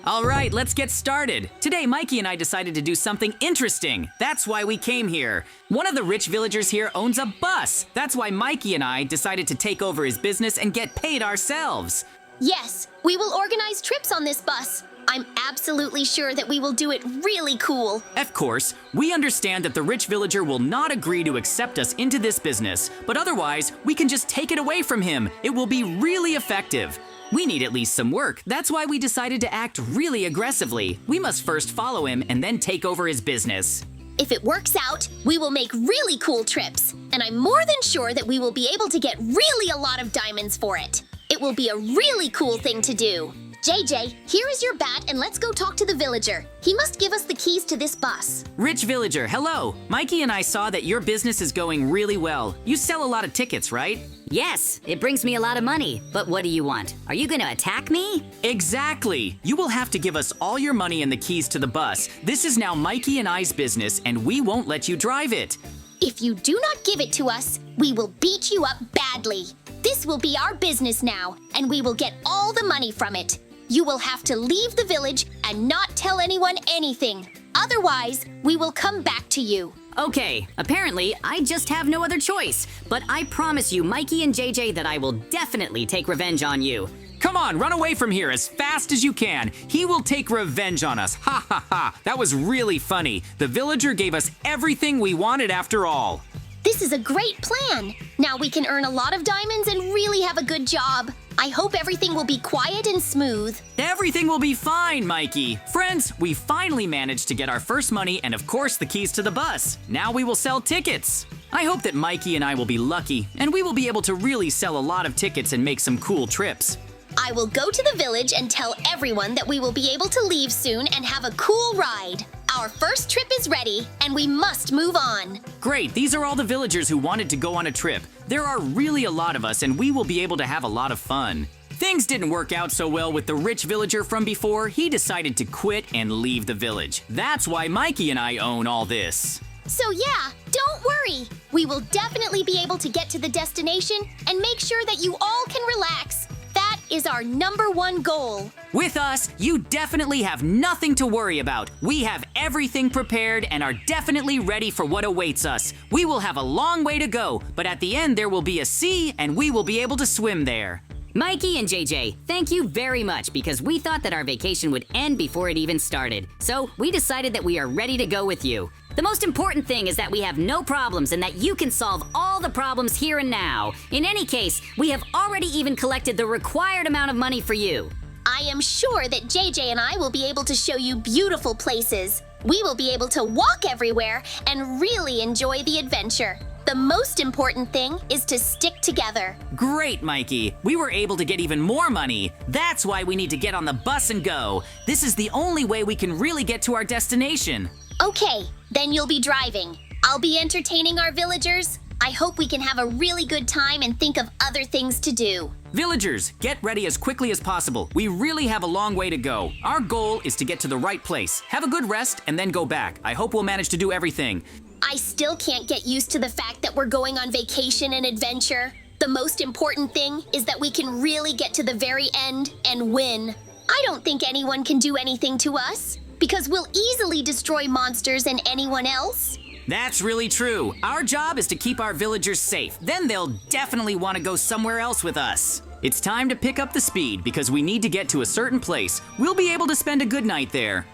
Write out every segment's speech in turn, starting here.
All right, let's get started. Today, Mikey and I decided to do something interesting. That's why we came here. One of the rich villagers here owns a bus. That's why Mikey and I decided to take over his business and get paid ourselves. Yes, we will organize trips on this bus. I'm absolutely sure that we will do it really cool. Of course, we understand that the rich villager will not agree to accept us into this business, but otherwise, we can just take it away from him. It will be really effective. We need at least some work. That's why we decided to act really aggressively. We must first follow him and then take over his business. If it works out, we will make really cool trips. And I'm more than sure that we will be able to get really a lot of diamonds for it. It will be a really cool thing to do. JJ, here is your bat and let's go talk to the villager. He must give us the keys to this bus. Rich villager, hello. Mikey and I saw that your business is going really well. You sell a lot of tickets, right? Yes, it brings me a lot of money. But what do you want? Are you gonna attack me? Exactly. You will have to give us all your money and the keys to the bus. This is now Mikey and I's business, and we won't let you drive it. If you do not give it to us, we will beat you up badly. This will be our business now, and we will get all the money from it. You will have to leave the village and not tell anyone anything. Otherwise, we will come back to you. Okay, apparently I just have no other choice. But I promise you, Mikey and JJ, that I will definitely take revenge on you. Come on, run away from here as fast as you can. He will take revenge on us. Ha ha ha. That was really funny. The villager gave us everything we wanted after all. This is a great plan. Now we can earn a lot of diamonds and really have a good job. I hope everything will be quiet and smooth. Everything will be fine, Mikey. Friends, we finally managed to get our first money and of course the keys to the bus. Now we will sell tickets. I hope that Mikey and I will be lucky and we will be able to really sell a lot of tickets and make some cool trips. I will go to the village and tell everyone that we will be able to leave soon and have a cool ride. Our first trip is ready, and we must move on. Great, these are all the villagers who wanted to go on a trip. There are really a lot of us, and we will be able to have a lot of fun. Things didn't work out so well with the rich villager from before. He decided to quit and leave the village. That's why Mikey and I own all this. So yeah, don't worry. We will definitely be able to get to the destination and make sure that you all can relax. That is our #1 goal. With us, you definitely have nothing to worry about. We have everything prepared and are definitely ready for what awaits us. We will have a long way to go, but at the end there will be a sea and we will be able to swim there. Mikey and JJ, thank you very much because we thought that our vacation would end before it even started. So we decided that we are ready to go with you. The most important thing is that we have no problems and that you can solve all the problems here and now. In any case, we have already even collected the required amount of money for you. I am sure that JJ and I will be able to show you beautiful places. We will be able to walk everywhere and really enjoy the adventure. The most important thing is to stick together. Great, Mikey. We were able to get even more money. That's why we need to get on the bus and go. This is the only way we can really get to our destination. Okay, then you'll be driving. I'll be entertaining our villagers. I hope we can have a really good time and think of other things to do. Villagers, get ready as quickly as possible. We really have a long way to go. Our goal is to get to the right place. Have a good rest and then go back. I hope we'll manage to do everything. I still can't get used to the fact that we're going on vacation and adventure. The most important thing is that we can really get to the very end and win. I don't think anyone can do anything to us because we'll easily destroy monsters and anyone else. That's really true. Our job is to keep our villagers safe. Then they'll definitely want to go somewhere else with us. It's time to pick up the speed because we need to get to a certain place. We'll be able to spend a good night there.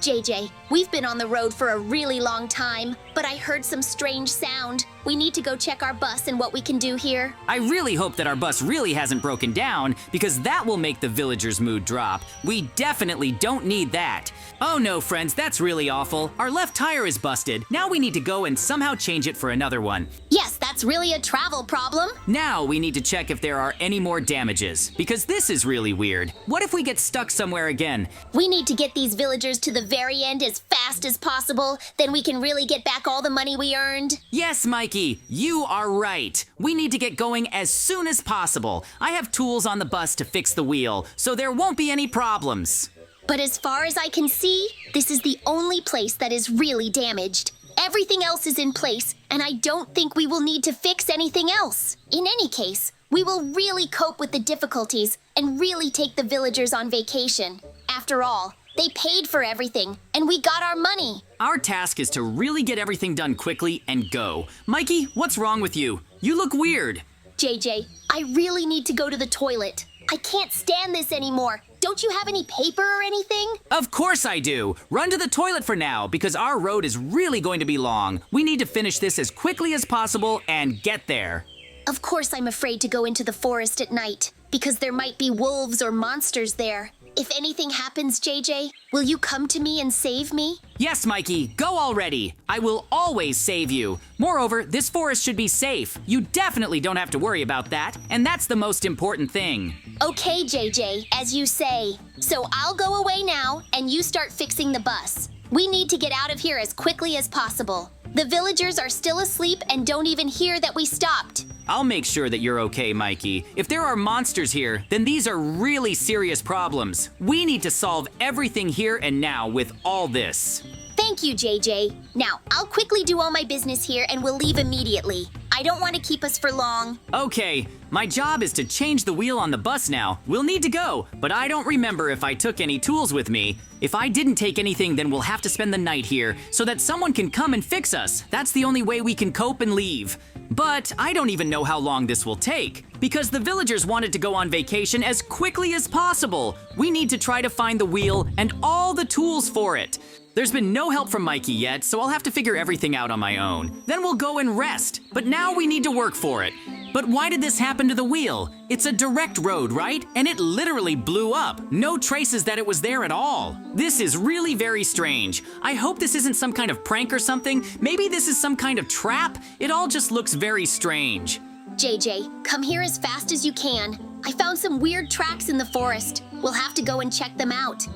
JJ, we've been on the road for a really long time, but I heard some strange sound. We need to go check our bus and what we can do here. I really hope that our bus really hasn't broken down because that will make the villagers' mood drop. We definitely don't need that. Oh no, friends, that's really awful. Our left tire is busted. Now we need to go and somehow change it for another one. Yes, that's really a travel problem. Now we need to check if there are any more damages because this is really weird. What if we get stuck somewhere again? We need to get these villagers to the very end as fast as possible. Then we can really get back all the money we earned. Yes, Mikey, you are right. We need to get going as soon as possible. I have tools on the bus to fix the wheel, so there won't be any problems. But as far as I can see, this is the only place that is really damaged. Everything else is in place, and I don't think we will need to fix anything else. In any case, we will really cope with the difficulties and really take the villagers on vacation. After all, they paid for everything, and we got our money. Our task is to really get everything done quickly and go. Mikey, what's wrong with you? You look weird. JJ, I really need to go to the toilet. I can't stand this anymore. Don't you have any paper or anything? Of course I do. Run to the toilet for now, because our road is really going to be long. We need to finish this as quickly as possible and get there. Of course I'm afraid to go into the forest at night, because there might be wolves or monsters there. If anything happens, JJ, will you come to me and save me? Yes, Mikey, go already. I will always save you. Moreover, this forest should be safe. You definitely don't have to worry about that, and that's the most important thing. Okay, JJ, as you say. So I'll go away now, and you start fixing the bus. We need to get out of here as quickly as possible. The villagers are still asleep and don't even hear that we stopped. I'll make sure that you're okay, Mikey. If there are monsters here, then these are really serious problems. We need to solve everything here and now with all this. Thank you, JJ. Now, I'll quickly do all my business here and we'll leave immediately. I don't want to keep us for long. Okay, my job is to change the wheel on the bus now. We'll need to go, but I don't remember if I took any tools with me. If I didn't take anything, then we'll have to spend the night here so that someone can come and fix us. That's the only way we can cope and leave. But I don't even know how long this will take, because the villagers wanted to go on vacation as quickly as possible. We need to try to find the wheel and all the tools for it. There's been no help from Mikey yet, so I'll have to figure everything out on my own. Then we'll go and rest, but now we need to work for it. But why did this happen to the wheel? It's a direct road, right? And it literally blew up. No traces that it was there at all. This is really very strange. I hope this isn't some kind of prank or something. Maybe this is some kind of trap. It all just looks very strange. JJ, come here as fast as you can. I found some weird tracks in the forest. We'll have to go and check them out.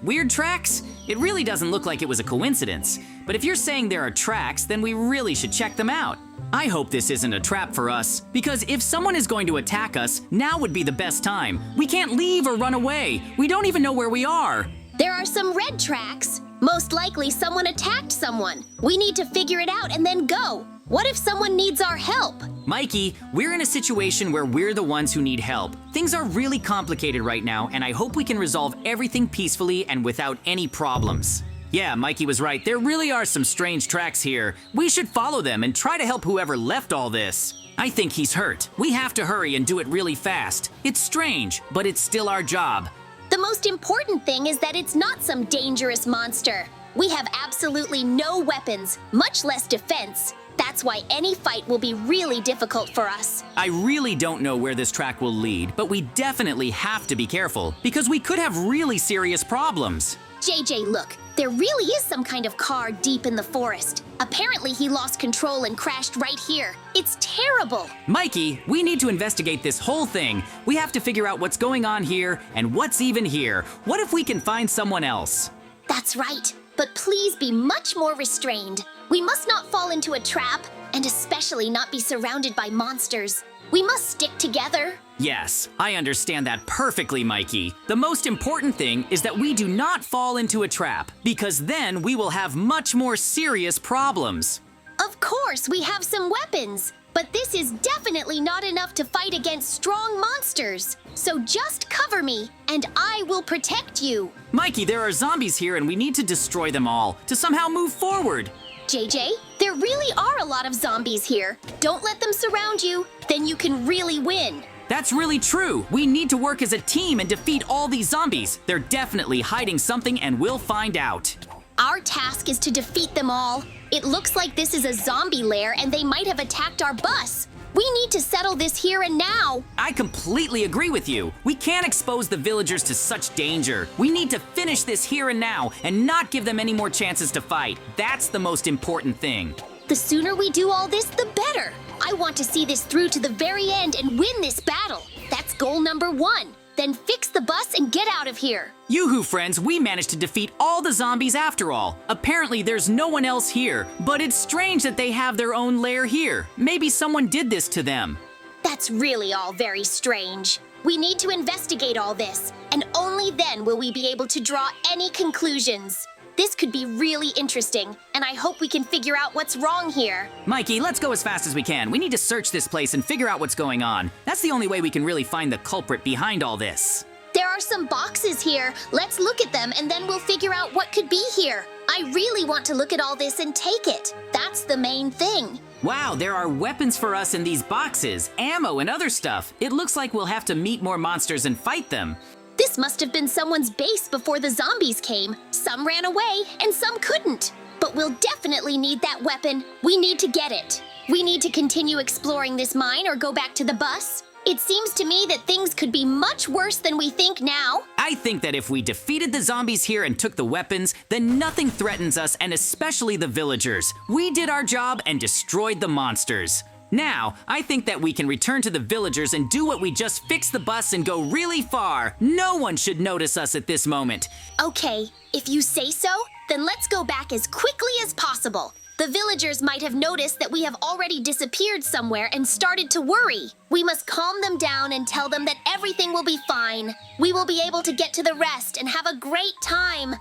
Weird tracks? It really doesn't look like it was a coincidence. But if you're saying there are tracks, then we really should check them out. I hope this isn't a trap for us, because if someone is going to attack us, now would be the best time. We can't leave or run away. We don't even know where we are. There are some red tracks. Most likely someone attacked someone. We need to figure it out and then go. What if someone needs our help? Mikey, we're in a situation where we're the ones who need help. Things are really complicated right now, and I hope we can resolve everything peacefully and without any problems. Yeah, Mikey was right. There really are some strange tracks here. We should follow them and try to help whoever left all this. I think he's hurt. We have to hurry and do it really fast. It's strange, but it's still our job. The most important thing is that it's not some dangerous monster. We have absolutely no weapons, much less defense. That's why any fight will be really difficult for us. I really don't know where this track will lead, but we definitely have to be careful, because we could have really serious problems. JJ, look, there really is some kind of car deep in the forest. Apparently he lost control and crashed right here. It's terrible. Mikey, we need to investigate this whole thing. We have to figure out what's going on here and what's even here. What if we can find someone else? That's right, but please be much more restrained. We must not fall into a trap, and especially not be surrounded by monsters. We must stick together. Yes, I understand that perfectly, Mikey. The most important thing is that we do not fall into a trap, because then we will have much more serious problems. Of course, we have some weapons, but this is definitely not enough to fight against strong monsters. So just cover me, and I will protect you. Mikey, there are zombies here and we need to destroy them all to somehow move forward. JJ, there really are a lot of zombies here. Don't let them surround you, then you can really win. That's really true. We need to work as a team and defeat all these zombies. They're definitely hiding something and we'll find out. Our task is to defeat them all. It looks like this is a zombie lair and they might have attacked our bus. We need to settle this here and now. I completely agree with you. We can't expose the villagers to such danger. We need to finish this here and now and not give them any more chances to fight. That's the most important thing. The sooner we do all this, the better. I want to see this through to the very end and win this battle. That's goal number 1. Then fix the bus and get out of here. Yoo-hoo, friends, we managed to defeat all the zombies after all. Apparently there's no one else here, but it's strange that they have their own lair here. Maybe someone did this to them. That's really all very strange. We need to investigate all this, and only then will we be able to draw any conclusions. This could be really interesting, and I hope we can figure out what's wrong here. Mikey, let's go as fast as we can. We need to search this place and figure out what's going on. That's the only way we can really find the culprit behind all this. There are some boxes here. Let's look at them and then we'll figure out what could be here. I really want to look at all this and take it. That's the main thing. Wow, there are weapons for us in these boxes, ammo and other stuff. It looks like we'll have to meet more monsters and fight them. This must have been someone's base before the zombies came. Some ran away and some couldn't. But we'll definitely need that weapon. We need to get it. We need to continue exploring this mine or go back to the bus. It seems to me that things could be much worse than we think now. I think that if we defeated the zombies here and took the weapons, then nothing threatens us, and especially the villagers. We did our job and destroyed the monsters. Now, I think that we can return to the villagers and do what we just fixed the bus and go really far. No one should notice us at this moment. Okay, if you say so, then let's go back as quickly as possible. The villagers might have noticed that we have already disappeared somewhere and started to worry. We must calm them down and tell them that everything will be fine. We will be able to get to the rest and have a great time.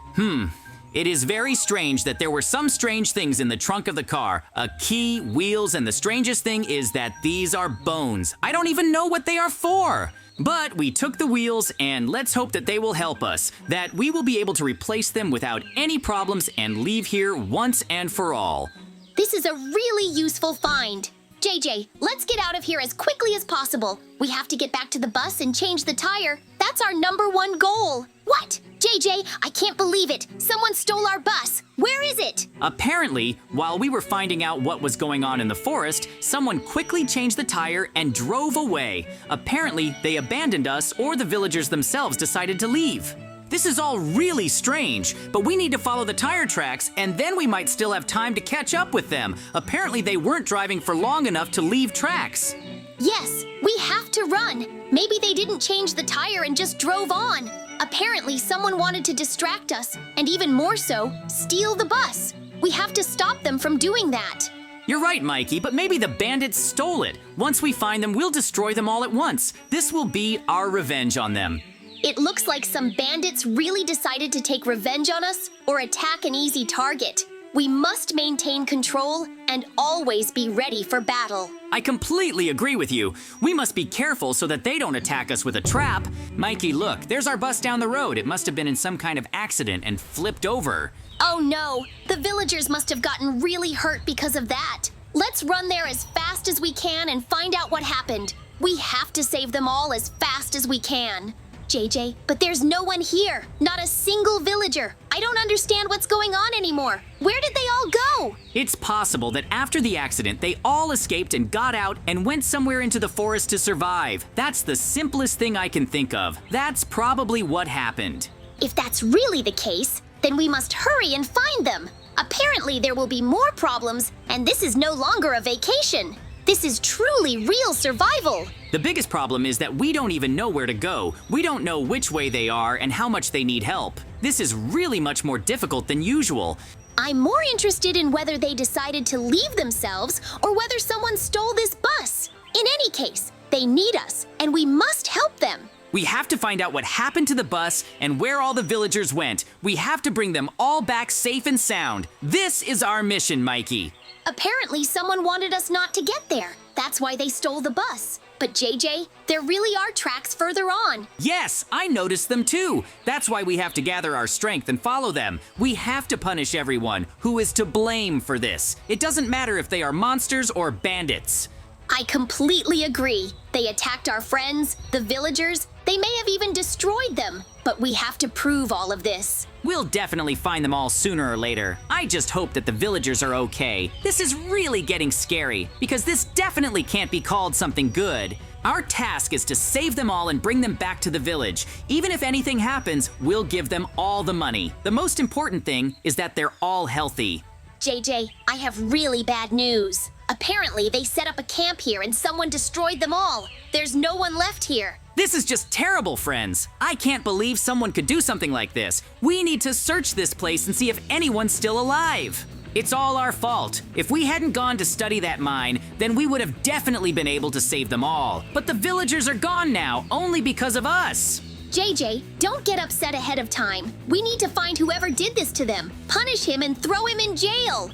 It is very strange that there were some strange things in the trunk of the car. A key, wheels, and the strangest thing is that these are bones. I don't even know what they are for. But we took the wheels, and let's hope that they will help us, that we will be able to replace them without any problems and leave here once and for all. This is a really useful find. JJ, let's get out of here as quickly as possible. We have to get back to the bus and change the tire. That's our #1 goal. What? JJ, I can't believe it. Someone stole our bus. Where is it? Apparently, while we were finding out what was going on in the forest, someone quickly changed the tire and drove away. Apparently, they abandoned us, or the villagers themselves decided to leave. This is all really strange, but we need to follow the tire tracks, and then we might still have time to catch up with them. Apparently, they weren't driving for long enough to leave tracks. Yes, we have to run. Maybe they didn't change the tire and just drove on. Apparently, someone wanted to distract us, and even more so, steal the bus. We have to stop them from doing that. You're right, Mikey, but maybe the bandits stole it. Once we find them, we'll destroy them all at once. This will be our revenge on them. It looks like some bandits really decided to take revenge on us or attack an easy target. We must maintain control and always be ready for battle. I completely agree with you. We must be careful so that they don't attack us with a trap. Mikey, look, there's our bus down the road. It must have been in some kind of accident and flipped over. Oh no, the villagers must have gotten really hurt because of that. Let's run there as fast as we can and find out what happened. We have to save them all as fast as we can. JJ, but there's no one here. Not a single villager. I don't understand what's going on anymore. Where did they all go? It's possible that after the accident, they all escaped and got out and went somewhere into the forest to survive. That's the simplest thing I can think of. That's probably what happened. If that's really the case, then we must hurry and find them. Apparently there will be more problems, and this is no longer a vacation. This is truly real survival. The biggest problem is that we don't even know where to go. We don't know which way they are and how much they need help. This is really much more difficult than usual. I'm more interested in whether they decided to leave themselves or whether someone stole this bus. In any case, they need us, and we must help them. We have to find out what happened to the bus and where all the villagers went. We have to bring them all back safe and sound. This is our mission, Mikey. Apparently someone wanted us not to get there. That's why they stole the bus. But JJ, there really are tracks further on. Yes, I noticed them too. That's why we have to gather our strength and follow them. We have to punish everyone who is to blame for this. It doesn't matter if they are monsters or bandits. I completely agree. They attacked our friends, the villagers. They may have even destroyed them. But we have to prove all of this. We'll definitely find them all sooner or later. I just hope that the villagers are okay. This is really getting scary, because this definitely can't be called something good. Our task is to save them all and bring them back to the village. Even if anything happens, we'll give them all the money. The most important thing is that they're all healthy. JJ, I have really bad news. Apparently, they set up a camp here and someone destroyed them all. There's no one left here. This is just terrible, friends. I can't believe someone could do something like this. We need to search this place and see if anyone's still alive. It's all our fault. If we hadn't gone to study that mine, then we would have definitely been able to save them all. But the villagers are gone now, only because of us. JJ, don't get upset ahead of time. We need to find whoever did this to them, punish him, and throw him in jail.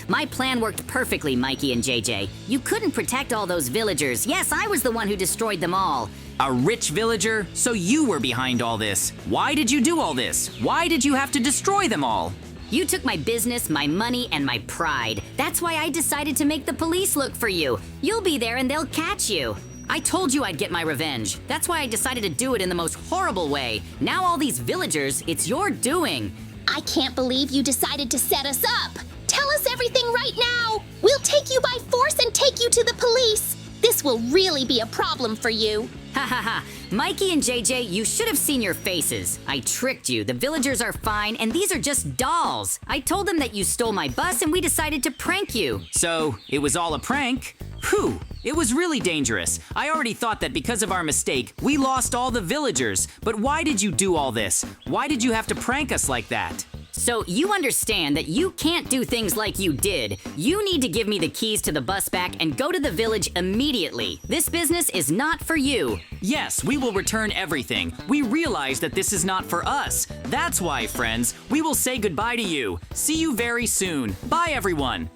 My plan worked perfectly, Mikey and JJ. You couldn't protect all those villagers. Yes, I was the one who destroyed them all. A rich villager? So you were behind all this. Why did you do all this? Why did you have to destroy them all? You took my business, my money, and my pride. That's why I decided to make the police look for you. You'll be there and they'll catch you. I told you I'd get my revenge. That's why I decided to do it in the most horrible way. Now all these villagers, it's your doing. I can't believe you decided to set us up. Tell us everything right now. We'll take you by force and take you to the police. This will really be a problem for you. Ha ha ha. Mikey and JJ, you should have seen your faces. I tricked you. The villagers are fine, and these are just dolls. I told them that you stole my bus, and we decided to prank you. So, it was all a prank? Whew, it was really dangerous. I already thought that because of our mistake, we lost all the villagers. But why did you do all this? Why did you have to prank us like that? So you understand that you can't do things like you did. You need to give me the keys to the bus back and go to the village immediately. This business is not for you. Yes, we will return everything. We realize that this is not for us. That's why, friends, we will say goodbye to you. See you very soon. Bye, everyone.